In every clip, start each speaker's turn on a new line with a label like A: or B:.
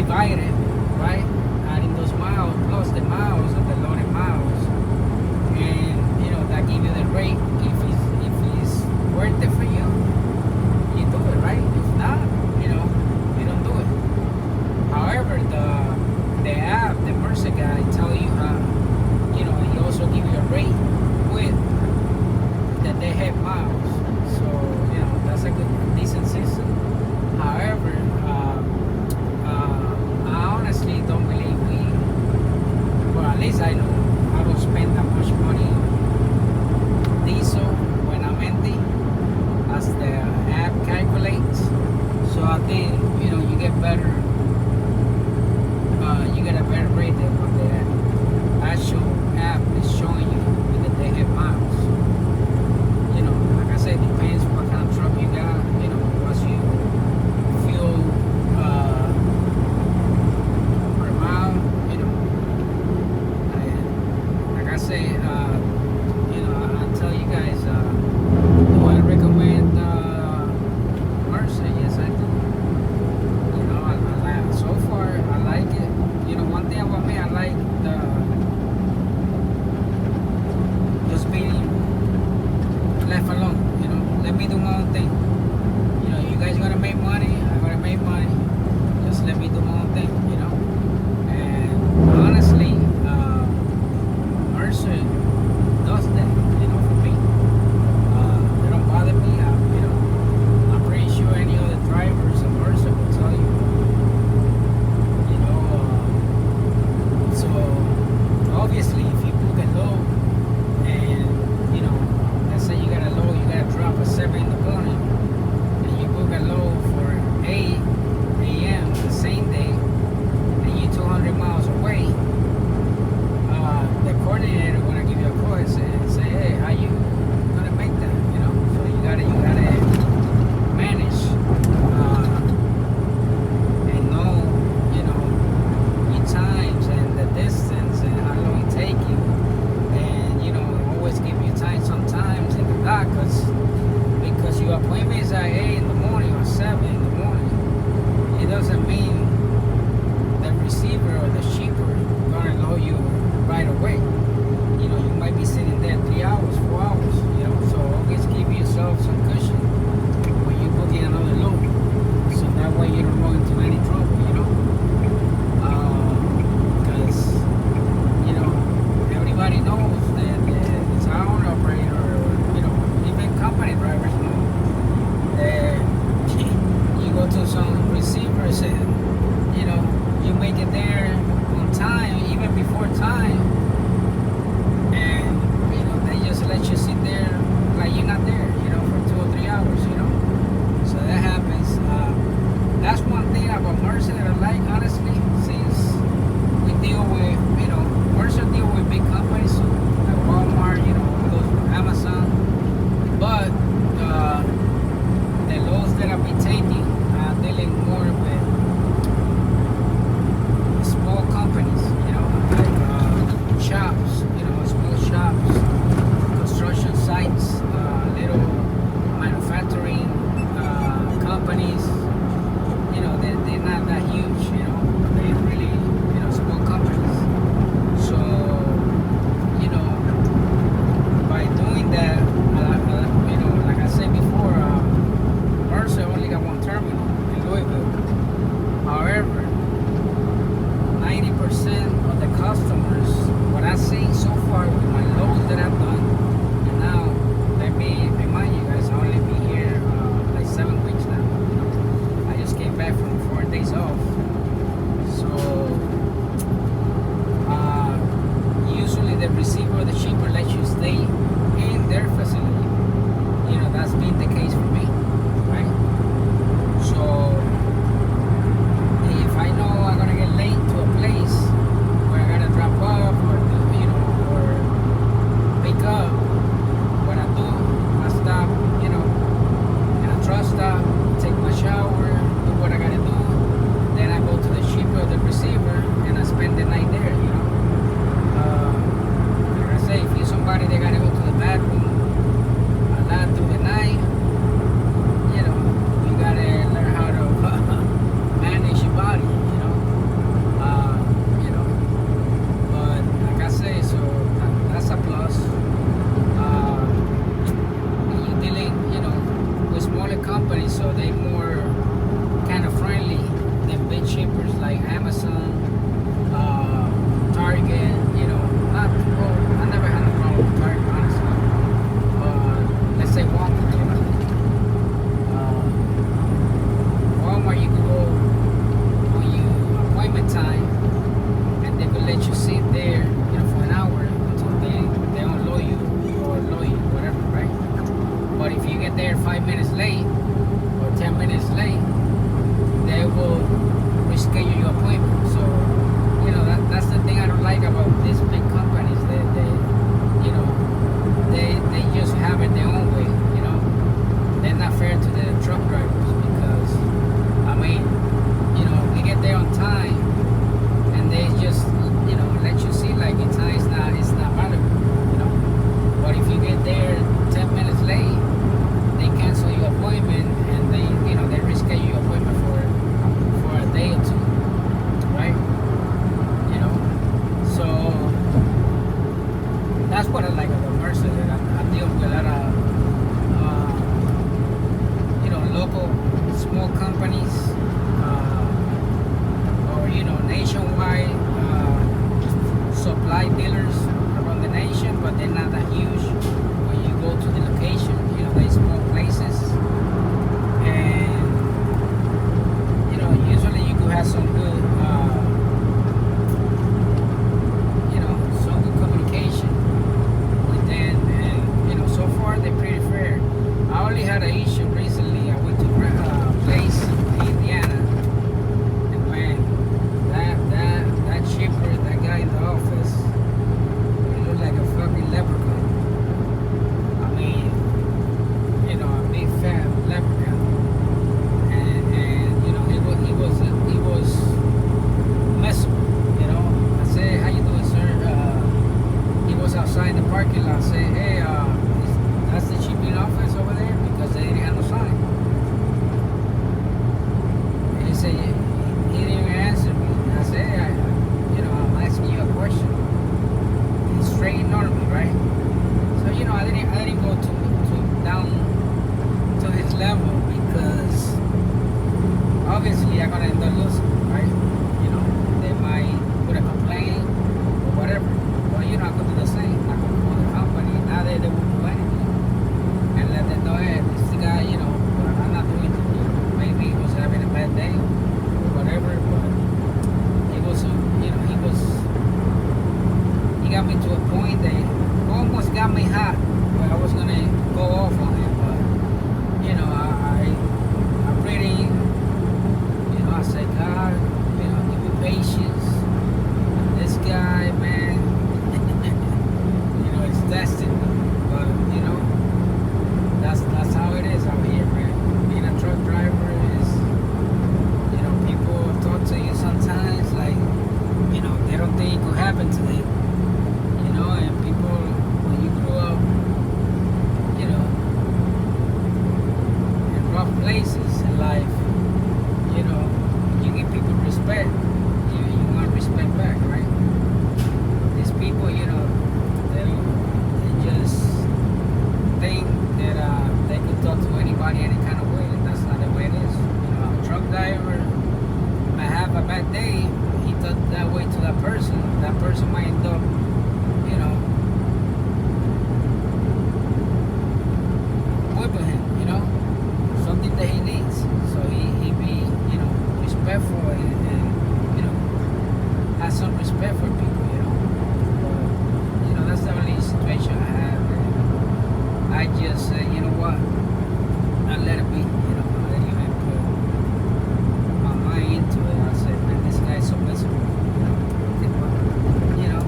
A: divided, right? Adding those miles plus the miles of the loaded miles, and that give you the rate. If it's worth it for you, you do it, right? If not, you don't do it. However, the app, the Mercer guy, tell you he also give you a rate with the deadhead miles. So that's a good, decent system. However, I honestly don't believe well, at least I know I don't spend that much money on diesel when I'm empty, as the app calculates. So I think you get better. You get a better rate than what the actual app is showing you with the deadhead miles. Like I said, it depends what kind of truck you got. What's your fuel per mile. And like I said, I tell you guys, do I recommend Mercer? Yes, I do. So far I like it. One thing about me, I like just being left alone. Let me do my own thing. You guys gonna make money, I'm gonna make money. Just let me do my own thing. And honestly, Mercer does that. For me, they don't bother me. I'm pretty sure any other drivers of Mercer will tell you. So obviously, if you book a load and let's say you got a load, you got to drop at 7 in the morning, and you book a load for 8 a.m. the same day, and you're 200 miles away, the coordinator gonna give you a call and say, hey, how you gonna make that? So you gotta manage and know your times and the distance and how long it take you, and always give you time sometimes in the dock, because your appointment is at 8 in the morning or 7 in the morning. It doesn't mean the receiver or the shipper gonna load you right away. You might be sitting there 3 hours, 4 hours. So always give yourself some cushion when you book in another load, so that way you don't run into any trouble. Because everybody knows that it's our own operator, or even company drivers know that you go to some receivers and you make it there on time, even before time, and they just let you sit there like you're not there, for 2 or 3 hours, So that happens. That's one thing about Mercer that I like, honestly, since we deal with, Mercer deal with big companies, like Walmart, all those, Amazon, but the loads that I've been taking, dealing more with obviously you're gonna end up losing, right? You know, they might put a complaint or whatever. But you know, I could do the same. I could call the company. Now they won't do anything and let them know, hey, this guy, you know, I'm not doing it. You know, maybe he was having a bad day or whatever, but he was, you know, he got me to a point that almost got me hot where I was gonna go off on him, but you know, I pretty, you know, I said, God, you know, give me patience. This guy, man, you know, it's destined. But you know, that's how it is out here, man. Being a truck driver is, you know, people talk to you sometimes like, you know, they don't think it could happen to them. You know, and people, when you grew up, you know, in rough places in life, you know, you give people respect. You want respect back, right? These people, you know, they just think that they can talk to anybody any kind of way, and that's not the way it is. You know, a truck driver might have a bad day. He thought that way to that person. That person might end up, you know, whipping him, you know, something that he needs. So he be, you know, respectful and you know, have some respect for people, you know. But, you know, that's the only situation I have. And I just say, you know what, I let it be, you know, I let him put my mind into it. I said, man, this guy's so miserable, you know. You know,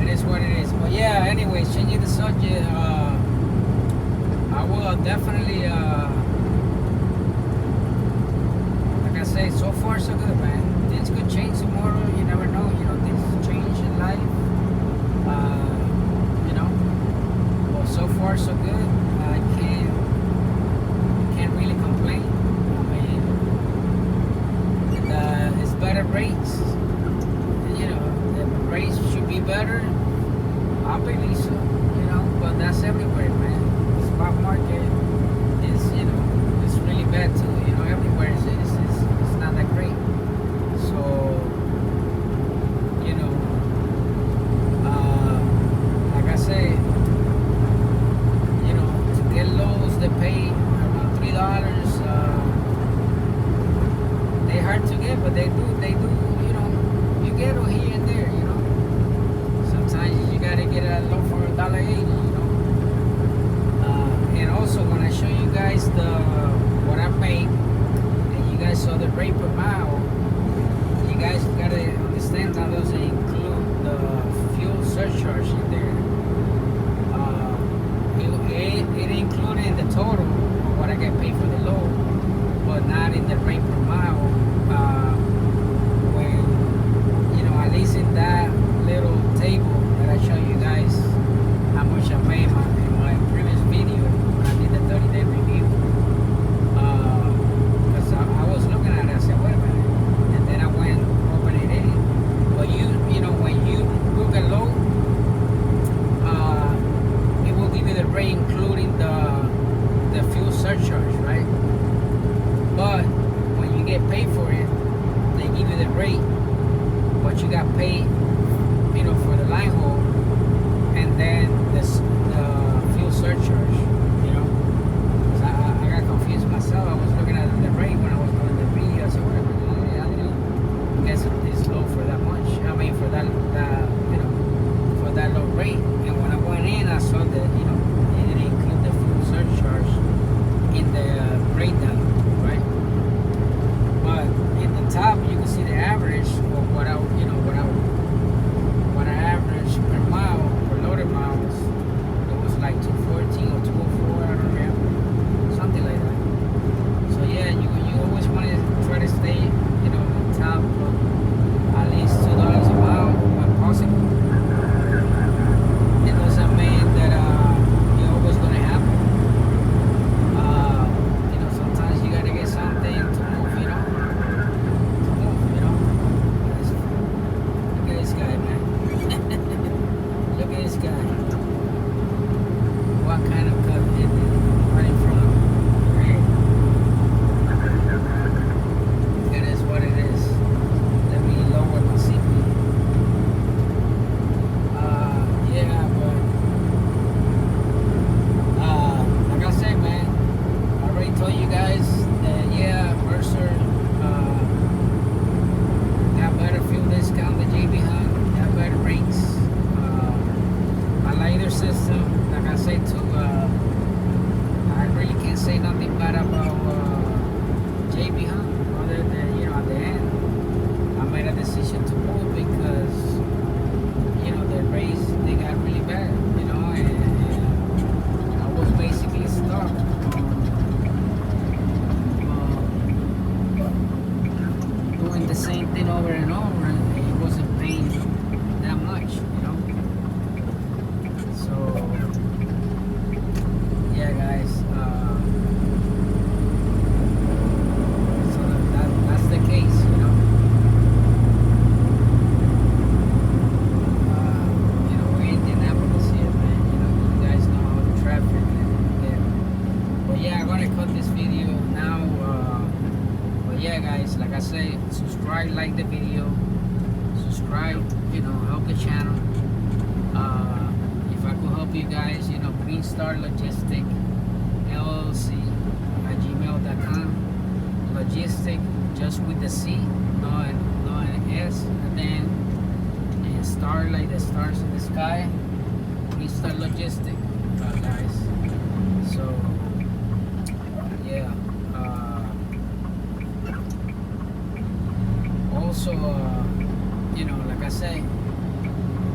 A: it is what it is. But yeah, anyways, changing the subject, I will definitely, like I say, so far so good, man. Things could change tomorrow. You never know. You know, things change in life. You know, but so far so good. I can't really complain. I mean, it's better rates. You know, the rates should be better. I believe so. You know, but that's everywhere, man. The stock market is, you know, it's really bad too. You know, everywhere it's not that great. So, you know, like I said, you know, to get lows, they pay around $3. They hard to get, but they do, you know, you get them here and there, you know. Sometimes you gotta get a low for $1.80, you know. And also when I show you guys what I made, and you guys saw the rate per mile, you guys gotta understand that doesn't include the fuel surcharge in there. It included in the total of what I get paid for the load, but not in the rate per mile. When, you know, at least in that little table that I show you guys how much I made in my previous video when I did the 30-day review. Because I was looking at it, I said, wait a minute, and then I went open it in. But you know, when you book a load, it will give you the rate including the fuel surcharge, right? But the same thing over and over, and it wasn't paying that much, So, yeah, guys. So that's the case, we're in Indianapolis here, man. You guys know how the traffic is there. But yeah, I'm gonna cut this video now. But yeah, guys, like I say, subscribe, like the video, subscribe, help the channel. If I could help you guys, Green Star Logistic LLC at gmail.com. Logistic, just with the C, no an S, and then star, like the stars in the sky. Green Star Logistic, guys. So yeah. Also, like I say,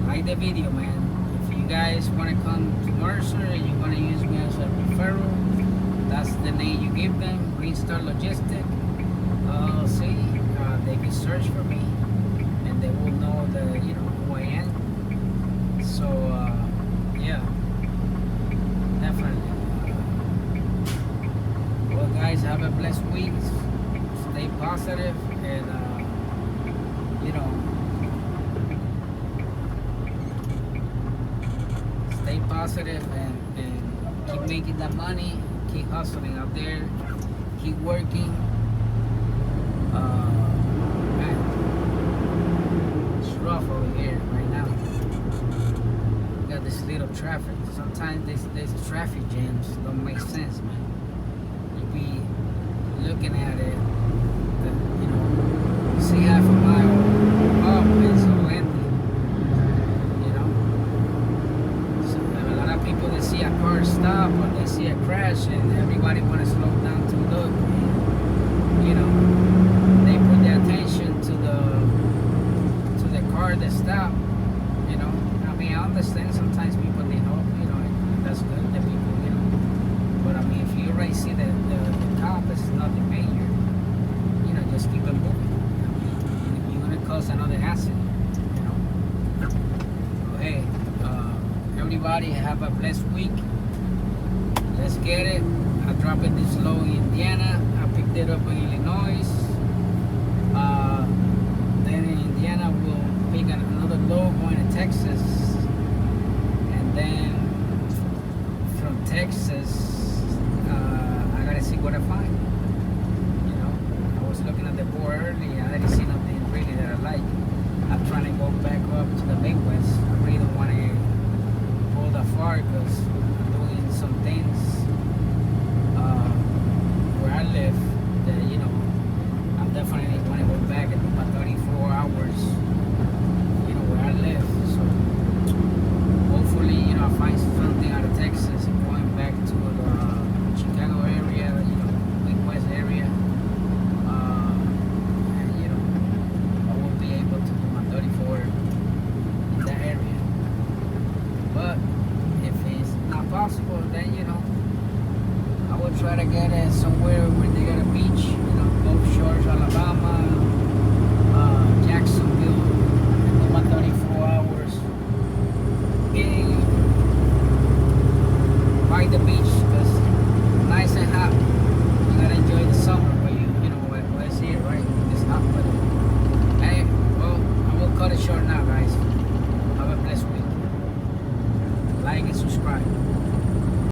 A: like the video, man. If you guys want to come to Mercer and you want to use me as a referral, that's the name you give them, Green Star Logistic LLC. They can search for me and they will know who I am. So yeah, definitely. Well, guys, have a blessed week. Stay positive and stay positive and keep making that money, keep hustling out there, keep working. Man, it's rough over here right now. We got this little traffic. Sometimes these traffic jams don't make sense, man. You be looking at it, you see half a mile up, it's all empty. So a lot of people, they see a car stop or they see a crash and everybody want to slow down to look. They put their attention to the car that stopped. I mean, I understand sometimes people need help. That's good that people, But I mean, if you already see the cop, it's nothing major. Just keep it moving. I mean, you're gonna cause another accident. So hey, everybody have a blessed week. Let's get it. I dropped it this low in Indiana. I picked it up in Illinois. Then in Indiana, we'll pick another low going to Texas. And then from Texas, I gotta see what I find. I was looking at the board early. I didn't see nothing really that I like. I'm trying to go back up to the Midwest. I really don't want to go that far because I'm doing some things where I live that, I'm definitely going to go back and do my 34 hours, where I live. So hopefully, I find something out of Texas and going back to the Chicago area, Midwest area. I won't be able to do my 34 in that area. But if it's not possible, then I will try to get it somewhere where they got a beach, Gulf Shores, Alabama.